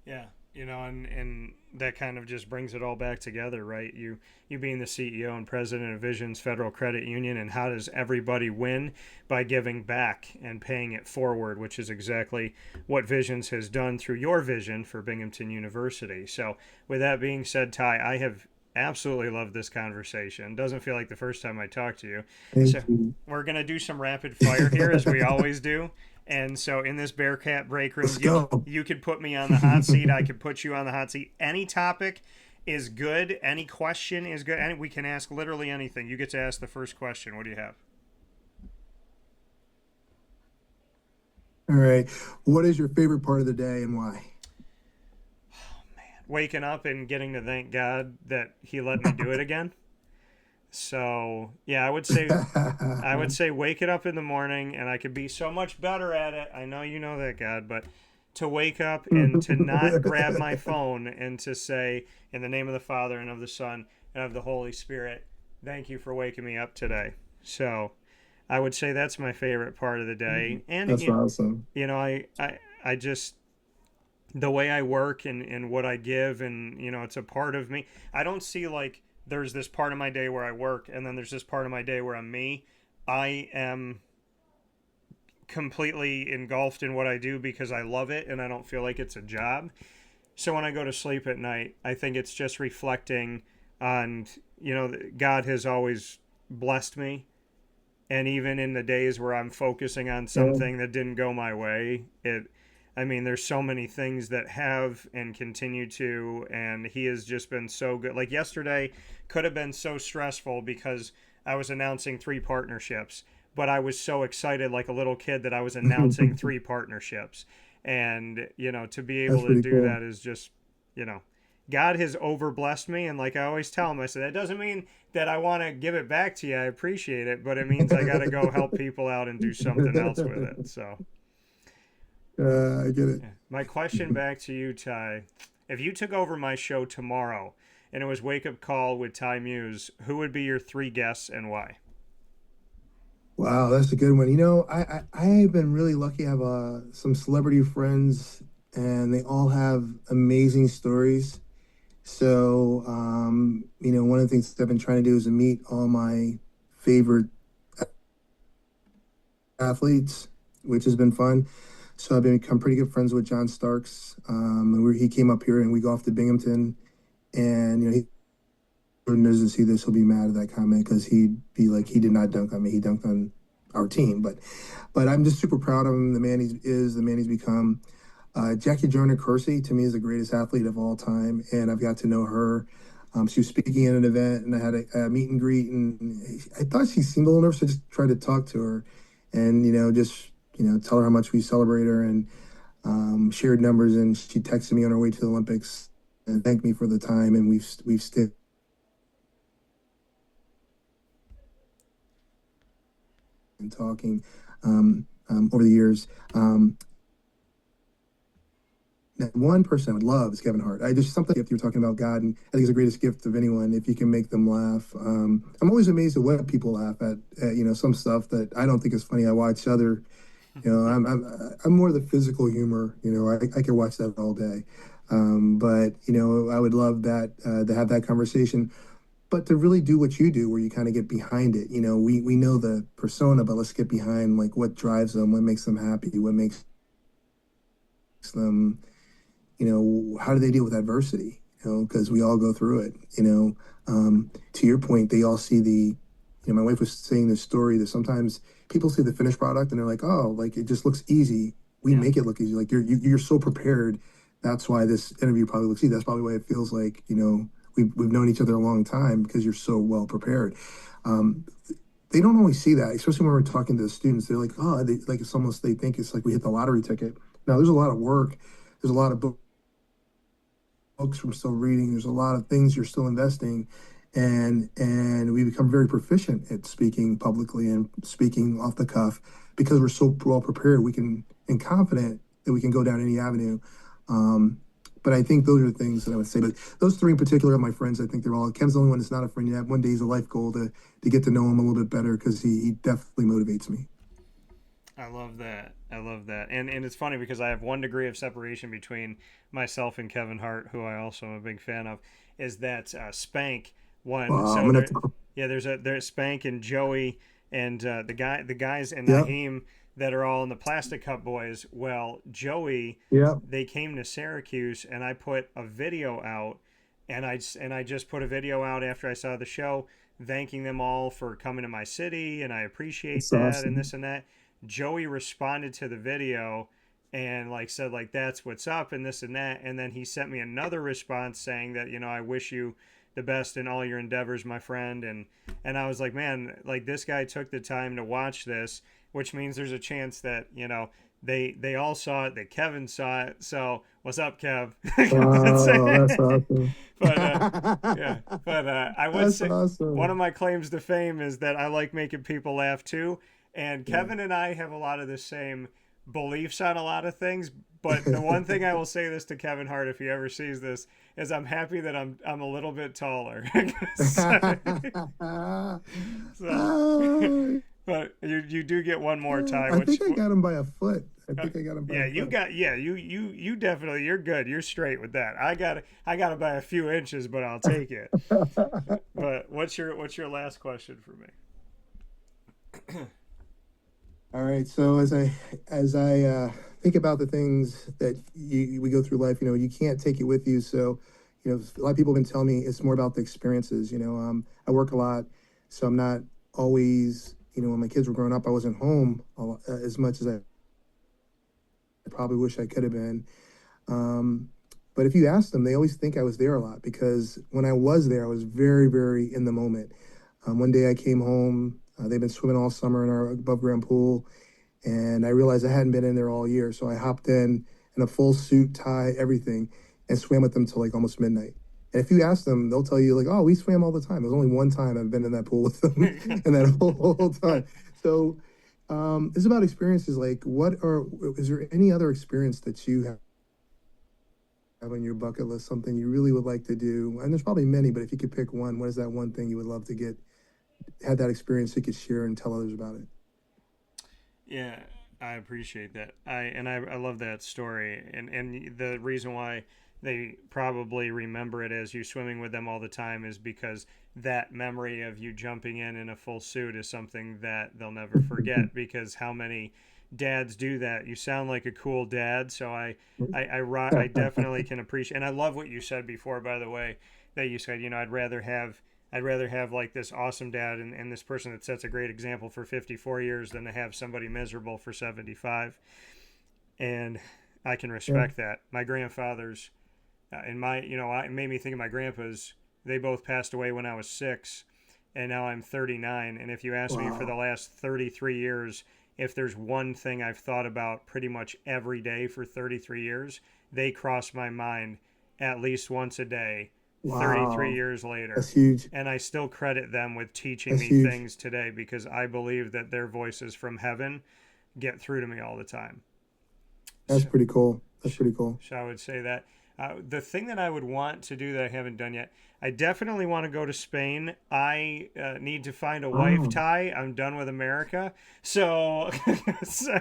Yeah, and that kind of just brings it all back together, right? You being the CEO and president of Vision's Federal Credit Union, and how does everybody win? By giving back and paying it forward, which is exactly what Visions has done through your vision for Binghamton University. So with that being said, Ty, I have absolutely loved this conversation. Doesn't feel like the first time I talked to you. So Thank you. we're going to do some rapid fire here as we always do. And so in this Bearcat break room, Let's go. you could put me on the hot seat. I could put you on the hot seat. Any topic is good. Any question is good. We can ask literally anything. You get to ask the first question. What do you have? All right. What is your favorite part of the day and why? Waking up and getting to thank God that He let me do it again. So yeah, I would say wake it up in the morning, and I could be so much better at it. I know you know that, God, but to wake up and to not grab my phone and to say, in the name of the Father and of the Son and of the Holy Spirit, thank you for waking me up today. So I would say that's my favorite part of the day. And That's awesome. I just, the way I work and what I give, and it's a part of me. I don't see like there's this part of my day where I work and then there's this part of my day where I'm me. I am completely engulfed in what I do because I love it and I don't feel like it's a job. So when I go to sleep at night, I think it's just reflecting on, God has always blessed me. And even in the days where I'm focusing on something that didn't go my way, there's so many things that have and continue to, and He has just been so good. Like yesterday could have been so stressful because I was announcing 3 partnerships, but I was so excited like a little kid that I was announcing 3 partnerships. And, to be That's able to pretty do cool. that is just, God has over blessed me. And like I always tell him, I said, that doesn't mean that I want to give it back to you. I appreciate it, but it means I got to go help people out and do something else with it. So I get it. yeah. My question back to you, Ty. If you took over my show tomorrow and it was Wake Up Call with Ty Muse, who would be your 3 guests and why? Wow, that's a good one. I've been really lucky. I have some celebrity friends, and they all have amazing stories. So, one of the things that I've been trying to do is to meet all my favorite athletes, which has been fun. So I've become pretty good friends with John Starks. He came up here and we go off to Binghamton, and he doesn't see this, he'll be mad at that comment because he'd be like, he did not dunk on me, he dunked on our team. But I'm just super proud of him, the man the man he's become. Jackie Joyner Kersey to me is the greatest athlete of all time, and I've got to know her. She was speaking at an event, and I had a meet and greet, and I thought she seemed a little nervous. So I just tried to talk to her, and tell her how much we celebrate her, and shared numbers. And she texted me on her way to the Olympics and thanked me for the time, and we've stayed and talking over the years. One person I would love is Kevin Hart. I just something if you're talking about God, and I think it's the greatest gift of anyone if you can make them laugh. I'm always amazed at what people laugh at. Some stuff that I don't think is funny. I watch other. I'm more the physical humor. I could watch that all day. But I would love that to have that conversation. But to really do what you do, where you kind of get behind it. We know the persona, but let's get behind like what drives them, what makes them happy, what makes them how do they deal with adversity? Because we all go through it. To your point, they all see the my wife was saying this story that sometimes people see the finished product and they're like, oh, like it just looks easy. We Yeah. make it look easy. Like you're so prepared. That's why this interview probably looks easy. That's probably why it feels like, we've known each other a long time because you're so well prepared. Um, they don't always see that, especially when we're talking to the students. They're like, oh, like it's almost, they think it's like we hit the lottery ticket. Now there's a lot of work. There's a lot of books from still reading. There's a lot of things you're still investing, and we become very proficient at speaking publicly and speaking off the cuff because we're so well prepared. We can and confident that we can go down any avenue. Um, but I think those are the things that I would say. But those three in particular are my friends. I think they're all. Ken's the only one that's not a friend yet. One day is a life goal to get to know him a little bit better because he definitely motivates me. I love that. I love that. And it's funny because I have 1 degree of separation between myself and Kevin Hart, who I also am a big fan of, is that Spank one. I'm So gonna have there, to. yeah, there's Spank and Joey and the guys and Yep. Naheem that are all in the Plastic Cup Boys. Well, Joey, Yep. they came to Syracuse and I put a video out, and I just put a video out after I saw the show, thanking them all for coming to my city, and I appreciate It's that and awesome. this and that. Joey responded to the video and like said like that's what's up and this and that, and then he sent me another response saying that I wish you the best in all your endeavors, my friend. And I was like, man, like this guy took the time to watch this, which means there's a chance that they all saw it, that Kevin saw it. So what's up, Kev? That's Wow, that's it. awesome. But yeah, but I would That's say one of awesome. my claims to fame is that I like making people laugh too. And Yeah. Kevin and I have a lot of the same beliefs on a lot of things. But the one thing I will say this to Kevin Hart if he ever sees this is I'm happy that I'm a little bit taller. so, so Oh, but you do get one more, Ty. I think Which I got him by a foot. I uh, think I got him by yeah, a you foot. got you definitely, you're good. You're straight with that. I got it by a few inches, but I'll take it. But what's your last question for me? All right. So as I think about the things that we go through life, you can't take it with you. So, a lot of people have been telling me it's more about the experiences. I work a lot, so I'm not always. When my kids were growing up, I wasn't home as much as I probably wish I could have been. Um, but if you ask them, they always think I was there a lot because when I was there, I was very, very in the moment. One day I came home. They've been swimming all summer in our above ground pool, and I realized I hadn't been in there all year. So I hopped in a full suit, tie, everything, and swam with them till like almost midnight. And if you ask them, they'll tell you like, "Oh, we swam all the time." There's only one time I've been in that pool with them, and that whole time. So it's about experiences. Like, is there any other experience that you have on your bucket list? Something you really would like to do? And there's probably many, but if you could pick one, what is that one thing you would love to get had that experience you could share and tell others about it? Yeah, I appreciate that. I love that story, and the reason why they probably remember it as you swimming with them all the time is because that memory of you jumping in a full suit is something that they'll never forget. Because how many dads do that? You sound like a cool dad, so I definitely can appreciate. And I love what you said before, by the way, that you said I'd rather have like this awesome dad and this person that sets a great example for 54 years than to have somebody miserable for 75. And I can Yeah. respect that. My grandfathers, and it made me think of my grandpas. They both passed away when I was 6, and now I'm 39. And if you ask me for the Wow. last 33 years, if there's one thing I've thought about pretty much every day for 33 years, they cross my mind at least once a day, 33 Wow. years That's later. huge. And I still credit them with teaching That's me huge. things today because I believe that their voices from heaven get through to me all the time. That's So, pretty cool. That's pretty cool. so I would say that. The thing that I would want to do that I haven't done yet, I definitely want to go to Spain. I need to find a wife, Wow. Ty. I'm done with America. So, so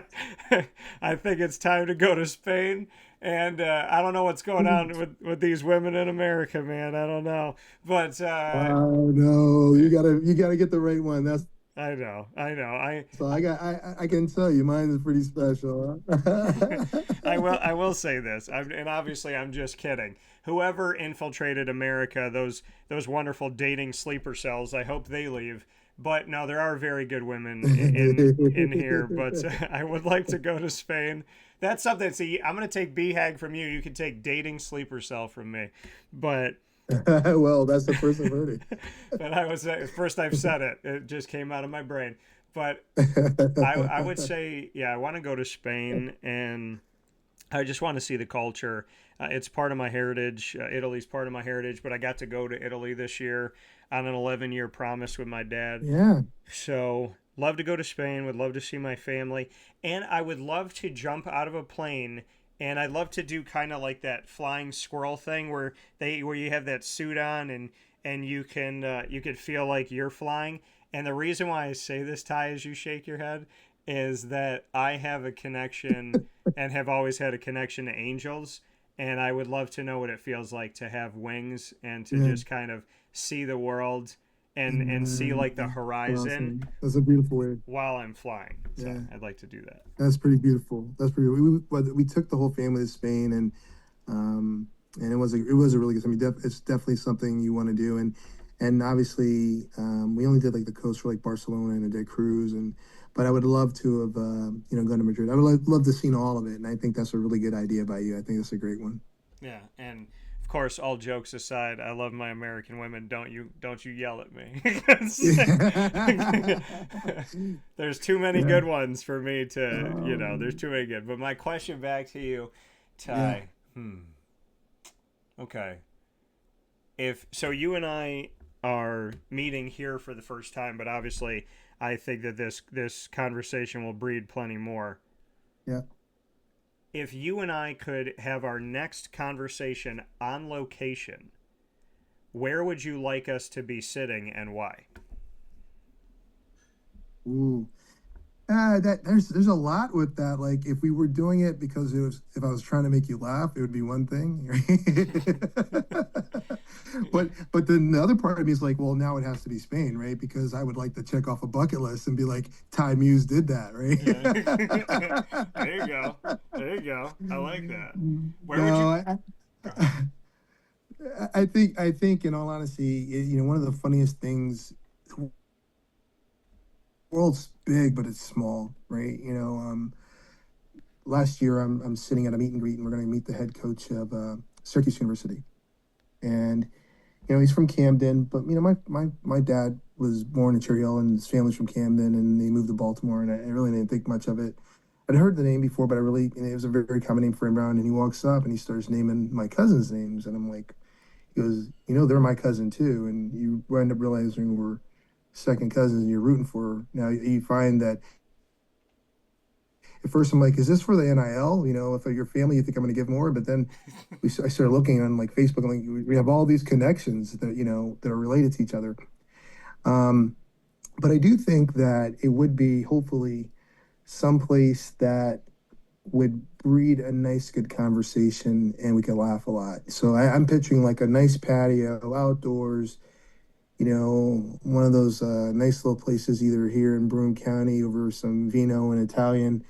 I think it's time to go to Spain. And I don't know what's going on with these women in America, man. I don't know. But Oh no, you gotta get the right one. That's I know. I know. so I can tell you mine is pretty special. Huh? I will say this, and obviously I'm just kidding. Whoever infiltrated America, those wonderful dating sleeper cells, I hope they leave But no, there are very good women in here. But I would like to go to Spain. That's something. See, I'm gonna take BHAG from you. You can take dating sleeper cell from me. But Well, that's the first I've heard but I was first I've said it. It just came out of my brain. But I would it. say, yeah, I want to go to Spain, and I just want to see the culture. It's part of my heritage. Italy's part of my heritage, but I got to go to Italy this year on an 11-year promise with my dad. Yeah. So, love to go to Spain, would love to see my family, and I would love to jump out of a plane, and I'd love to do kind of like that flying squirrel thing where you have that suit on, and you could feel like you're flying. And the reason why I say this, Ty, as you shake your head, is that I have a connection and have always had a connection to angels, and I would love to know what it feels like to have wings and to Yeah. just kind of see the world and see like the horizon Awesome. That's a beautiful way. while I'm flying. So Yeah. I'd like to do that. That's pretty beautiful. That's pretty. We took the whole family to Spain, um, and it was a really good. I mean, it's definitely something you want to do, and obviously we only did like the coast for like Barcelona and a day cruise, and but I would love to have gone to Madrid. I would love to seen all of it, and I think that's a really good idea by you. I think that's a great one. Yeah, and of course, all jokes aside, I love my American women. Don't you yell at me. There's too many Yeah. good ones for me to, there's Um, too many good. But my question back to you, yeah. Ty. Okay. If so, you and I are meeting here for the first time, but obviously, I think that this conversation will breed plenty more. Yeah. If you and I could have our next conversation on location, where would you like us to be sitting and why? Ooh. That there's a lot with that. Like if we were doing it because it was if I was trying to make you laugh, it would be one thing. Right? But then the other part of me is like, well, now it has to be Spain, right? Because I would like to check off a bucket list and be like, Ty Muse did that, Yeah. right? There you go. There you go. I like that. Where would you No, go ahead? I, I think in all honesty, one of the funniest things, the world's big, but it's small, right? Last year I'm sitting at a meet and greet, and we're going to meet the head coach of Syracuse University, and he's from Camden, but my dad was born in Cherry Hill, and his family's from Camden, and they moved to Baltimore, and I really didn't think much of it. I'd heard the name before, but it was a very, very common name for him around. And he walks up and he starts naming my cousins' names, and I'm like, he goes, they're my cousin too, and you end up realizing we're second cousins, and you're rooting for. Now you find that at first I'm like, is this for the NIL? If your family, you think I'm going to give more, but then I started looking on like Facebook, and like we have all these connections that that are related to each other. Um, but I do think that it would be hopefully someplace that would breed a nice, good conversation, and we could laugh a lot. So I'm picturing like a nice patio outdoors. One of those nice little places, either here in Broome County over some vino and Italian,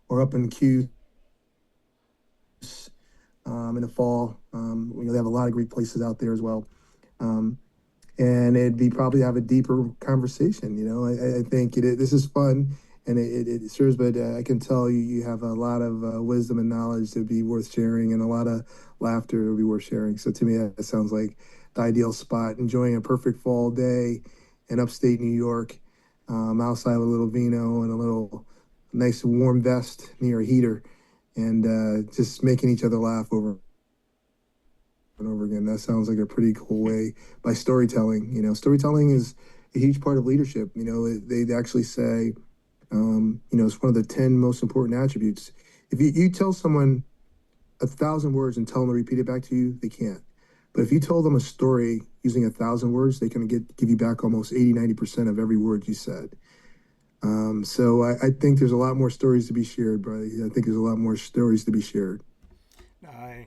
or up in Q in the fall. They have a lot of great places out there as well. Um, and it'd be probably have a deeper conversation. I think this is fun, and it serves, but I can tell you have a lot of wisdom and knowledge to be worth sharing, and a lot of laughter to be worth sharing. So to me, that sounds like the ideal spot. Enjoying a perfect fall day in upstate New York, outside with a little vino and a little nice warm vest near a heater, and just making each other laugh over and over again. That sounds like a pretty cool way by storytelling. Storytelling is a huge part of leadership. They actually say, it's one of the 10 most important attributes. If you tell someone 1,000 words and tell them to repeat it back to you, they can't. But if you told them a story using 1,000 words, they can give you back almost 80-90% of every word you said. So I think there's a lot more stories to be shared, bro. I think there's a lot more stories to be shared. I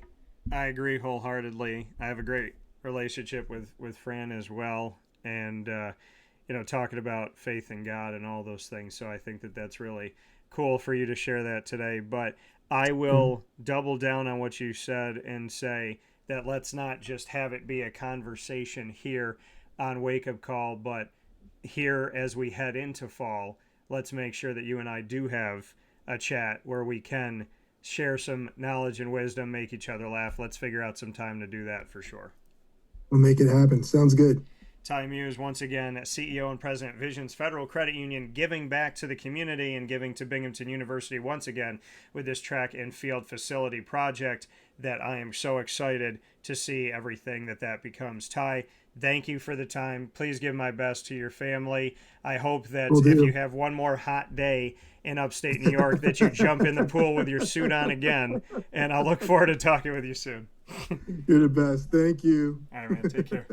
I agree wholeheartedly. I have a great relationship with Fran as well, and talking about faith in God and all those things. So I think that that's really cool for you to share that today. But I Yeah. will double down on what you said and say that let's not just have it be a conversation here on Wake Up Call, but here as we head into fall, let's make sure that you and I do have a chat where we can share some knowledge and wisdom, make each other laugh. Let's figure out some time to do that for sure. We'll make it happen. Sounds good. Ty Muse, once again, CEO and President, Visions Federal Credit Union, giving back to the community and giving to Binghamton University once again with this track and field facility project that I am so excited to see everything that becomes. Ty, thank you for the time. Please give my best to your family. I hope that if you have one more hot day in upstate New York, that you jump in the pool with your suit on again. And I'll look forward to talking with you soon. You're the best. Thank you. All right, man. Take care.